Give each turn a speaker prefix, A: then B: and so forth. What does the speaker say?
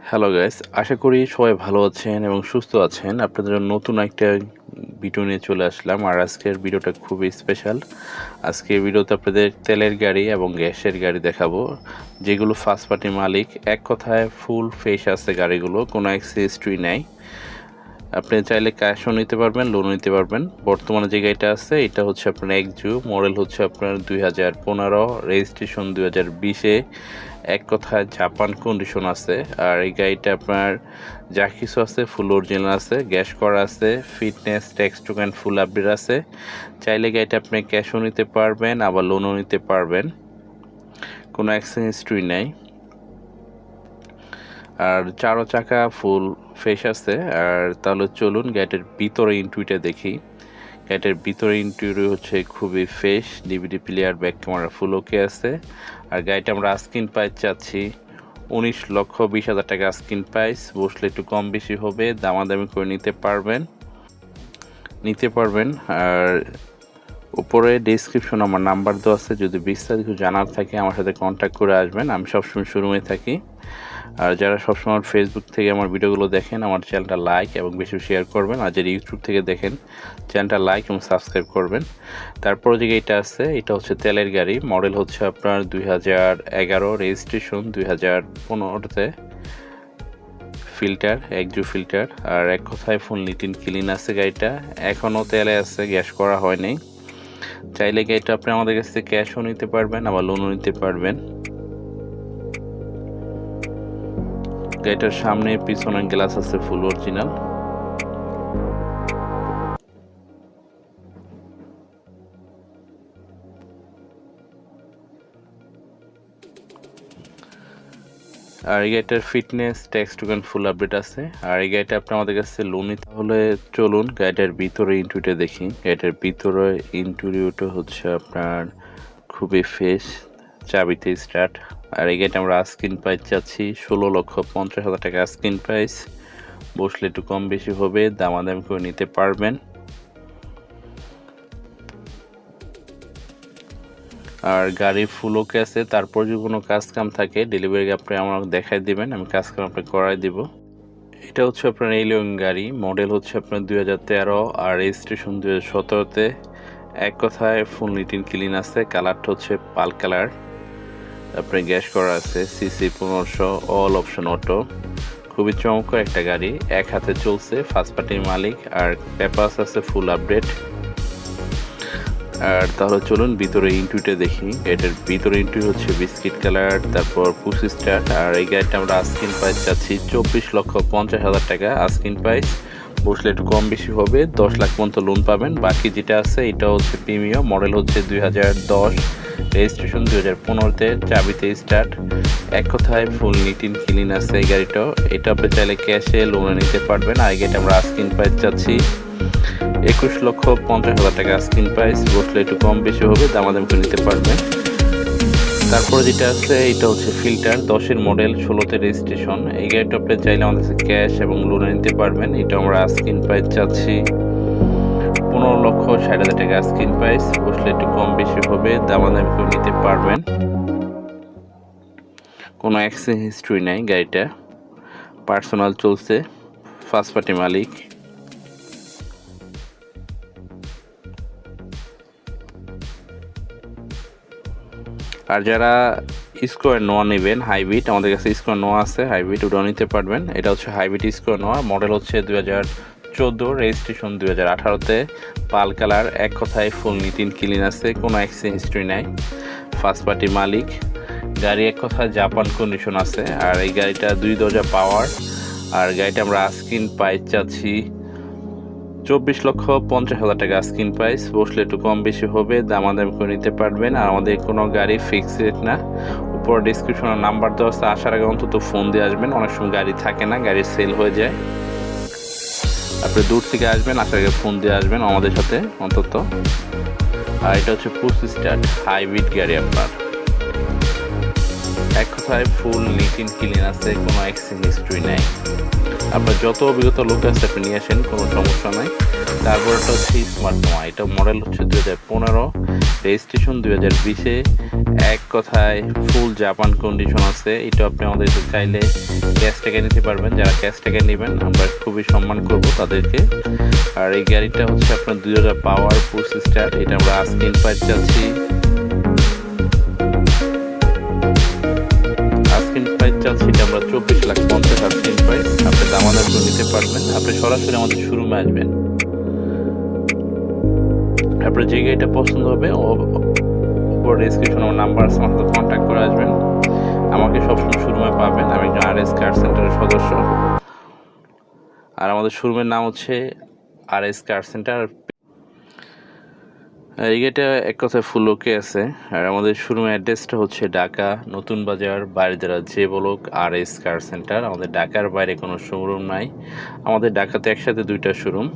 A: Hello guys, আশা করি সবাই ভালো আছেন এবং সুস্থ আছেন। আপনাদের জন্য নতুন একটা ভিডিও নিয়ে চলে আসলাম। আর আজকের ভিডিওটা খুবই স্পেশাল। আজকের ভিডিওতে আপনাদের তেলের গাড়ি এবং গ্যাসের গাড়ি দেখাবো, যেগুলো ফার্স্ট পার্টি মালিক। এক কথায় ফুল ফ্রেশ আছে গাড়িগুলো, কোনো হিস্ট্রি নাই। আপনি চাইলে ক্যাশও নিতে পারবেন, লোনও নিতে পারবেন। বর্তমানে যে গাড়িটা আছে এটা হচ্ছে আপনার এক্সজু, মডেল হচ্ছে আপনার 2015, রেজিস্ট্রেশন 2020-এ। এক কথায় জাপান কন্ডিশন আছে। আর এই গাড়িটা আপনার যা কিছু আছে ফুল অরিজিনাল আছে, গ্যাস করা আছে, fitness tax token full update আছে। চাইলে গাড়িটা আপনি ক্যাশও নিতে পারবেন, আবার লোনও নিতে পারবেন, কোনো অ্যাক্সিডেন্ট হিস্ট্রি নেই। আর চারো চাকা ফুল ফ্রেশ আছে। আর তাহলে চলুন গাড়িটার ভিতরে ইন্টুইটা দেখি। গাড়িটার ভিতরে ইন্টেরিয়র হচ্ছে খুবই fresh, DVD player, back camera full okay আছে। আর গাড়িটা আমরা আস্কিন প্রাইস চাচ্ছি 19,20,000 টাকা আস্কিন প্রাইস। বসলে একটু কম বেশি হবে, দামাদামি করে নিতে পারবেন। আর উপরে ডেসক্রিপশন আমার নাম্বার দেওয়া আছে, যদি বিস্তারিত জানার থাকে আমার সাথে কন্ট্যাক্ট করে আসবেন। আমি সবসময় শোরুমে থাকি। আর যারা সবসময় ফেসবুক থেকে আমার ভিডিওগুলো দেখেন, আমার চ্যানেলটা লাইক এবং বেশি শেয়ার করবেন। আর যারা ইউটিউব থেকে দেখেন, চ্যানেলটা লাইক এবং সাবস্ক্রাইব করবেন। তারপরে যে গাড়িটা আছে এটা হচ্ছে তেলের গাড়ি, মডেল হচ্ছে আপনার 2011, রেজিস্ট্রেশন 2015-তে। ফিল্টার এক্সজু ফিল্টার। আর এক কথায় ফুল নিট অ্যান্ড ক্লিন আছে গাড়িটা, এখনও তেলে আছে, গ্যাস করা হয়নি। চাইলে গাড়িটা আপনি আমাদের কাছ থেকে ক্যাশও নিতে পারবেন, আবার লোনও নিতে পারবেন। গাড়িটার সামনে পিছনে গ্লাস আছে ফুল অরিজিনাল। আর এই গাড়িটার fitness tax token full update আছে। আর এই গাড়িটা আপনি আমাদের কাছে লোন নিতে হলে চলুন গাড়িটার ভিতরে ইন্টেরিয়রটা দেখি। গাড়িটার ভিতরে ইন্টেরিয়রটা হচ্ছে আপনার খুবই ফ্রেশ, চাবিতে স্টার্ট। আর এই গাড়িটা আমরা আস্কিন প্রাইস চাচ্ছি 16,50,000 টাকা আস্কিন প্রাইস। বসলে একটু কম বেশি হবে, দামাদামি করে নিতে পারবেন। আর গাড়ি ফুল ওকে আছে। তারপর যদি কোনো কাজ কাম থাকে ডেলিভারি আপনি আমার দেখাই দিবেন, আমি কাজ কাম আপনি করাই দিব। এটা হচ্ছে আপনার এলিয়ন গাড়ি, মডেল হচ্ছে আপনার 2013 আর রেজিস্ট্রেশন 2017-তে। এক কথায় ফুল নিট অ্যান্ড ক্লিন আছে। কালারটা হচ্ছে পাল কালার, আপনার গ্যাস করা আছে, সিসি 1500, অল অপশন অটো। খুবই চমৎকার একটা গাড়ি, এক হাতে চলছে, ফার্স্ট পার্টির মালিক। আর পেপারস আছে ফুল আপডেট। আর তাহলে চলুন ভিতরে ইন্টুইটা দেখি। এটার ভিতরে ইন্টুই হচ্ছে বিস্কিট কালার, তারপর পুশ স্টার্ট। আর এই গাড়িটা আমরা আস্কিন প্রাইস চাচ্ছি 24,50,000 টাকা আস্কিন প্রাইস। বসলে একটু কম বেশি হবে, 10 লাখ পর্যন্ত লোন পাবেন। বাকি যেটা আছে এটা হচ্ছে প্রিমিয়াম, মডেল হচ্ছে 2010, রেজিস্ট্রেশন 2015-তে, চাবিতে স্টার্ট। এক কথায় ফুল নিট অ্যান্ড ক্লিন আছে এই গাড়িটাও। এটা আপনি চাইলে ক্যাশে লোনে নিতে পারবেন। আর এই গাড়িটা আমরা আস্কিন প্রাইস চাচ্ছি 21,50,000 টাকা আস্কিন প্রাইস। বসলে একটু কম বেশি হবে, দামাদামি করে নিতে পারবেন। তারপরে যেটা আছে এটা হচ্ছে ফিল্টার, 10-এর মডেল, 16-তে রেজিস্ট্রেশন। এই গাড়িটা আপনি চাইলে আমাদের কাছে ক্যাশ এবং লোনে নিতে পারবেন। এটা আমরা আস্কিন প্রাইস চাচ্ছি 15,60,000 টাকা আস্কিন প্রাইস। বসলে একটু কম বেশি হবে, দামাদামি করে নিতে পারবেন। কোনো অ্যাক্সিডেন্ট হিস্ট্রি নাই, গাড়িটা পার্সোনাল চলছে, ফার্স্ট পার্টি মালিক। আর যারা স্কোয়ার নোয়া নেবেন হাইব্রিড, আমাদের কাছে স্কোয়ার নোয়া আছে, হাইব্রিড ওটাও নিতে পারবেন। এটা হচ্ছে হাইব্রিড স্কোয়ার নোয়া, মডেল হচ্ছে 2014, রেজিস্ট্রেশন 2018-তে, পাল কালার। এক কথায় ফুল নিট অ্যান্ড ক্লিন আছে, কোনো অ্যাক্সিডেন্ট হিস্ট্রি নাই, ফার্স্ট পার্টি মালিক। গাড়ি এক কথায় জাপান কন্ডিশন আছে। আর এই গাড়িটা 2 দরজা পাওয়ার। আর গাড়িটা আমরা আস্কিন প্রাইস চাচ্ছি 24,50,000 টাকা আস্কিন প্রাইস। বসলে একটু কম বেশি হবে, দামাদামি করে নিতে পারবেন। আর আমাদের কোনো গাড়ি ফিক্সড রেট না। উপর ডিসক্রিপশনে নাম্বার দেওয়া আছে, আসার আগে অন্তত ফোন দিয়ে আসবেন। অনেক সময় গাড়ি থাকে না, গাড়ি সেল হয়ে যায়। আপনি দূর থেকে আসবেন, আসার আগে ফোন দিয়ে আসবেন আমাদের সাথে অন্তত। আর এটা হচ্ছে পুশ স্টার্ট হাইব্রিড গাড়ি আপনার। এক কথায় ফুল নিট অ্যান্ড ক্লিন আছে, কোনো অ্যাক্সিডেন্ট হিস্ট্রি নেই। আপনার যত অভিজ্ঞতা লোক আছে আপনি নিয়ে আসেন, কোনো সমস্যা নাই। তারপরটা হচ্ছে স্মার্ট নোয়া, এটা মডেল হচ্ছে 2015, রেজিস্ট্রেশন 2020-এ। এক কথায় ফুল জাপান কন্ডিশন আছে। এটা আপনি আমাদের চাইলে ক্যাশ টাকা নিতে পারবেন। যারা ক্যাশ টাকা নেবেন আমরা খুবই সম্মান করব তাদেরকে। আর এই গাড়িটা হচ্ছে আপনার 2000 পাওয়ার 25 স্টার। এটা আমরা আস্কিং প্রাইস চাচ্ছি, এটা আমরা 24,50,000 আস্কিং প্রাইস। আপনি দামাদার করে নিতে পারবেন। আপনি সরাসরি আমাদের শোরুমে আসবেন, আপনার যে গাড়িটা পছন্দ হবে উপর ডেসক্রিপশন আমার নাম্বার আছে, আমার সাথে কন্ট্যাক্ট করে আসবেন। আমাকে সবসময় শোরুমে পাবেন, আমি একজন RS কার সেন্টারের সদস্য। আর আমাদের শোরুমের নাম হচ্ছে RS কার সেন্টার। এই গাড়িটা এক কথায় ফুল ওকে আছে। আর আমাদের শোরুমের অ্যাড্রেসটা হচ্ছে ঢাকা নতুন বাজার, বারিধারা যে ব্লক, RS কার সেন্টার। আমাদের ঢাকার বাইরে কোনো শোরুম নাই, আমাদের ঢাকাতে একসাথে 2টা শোরুম।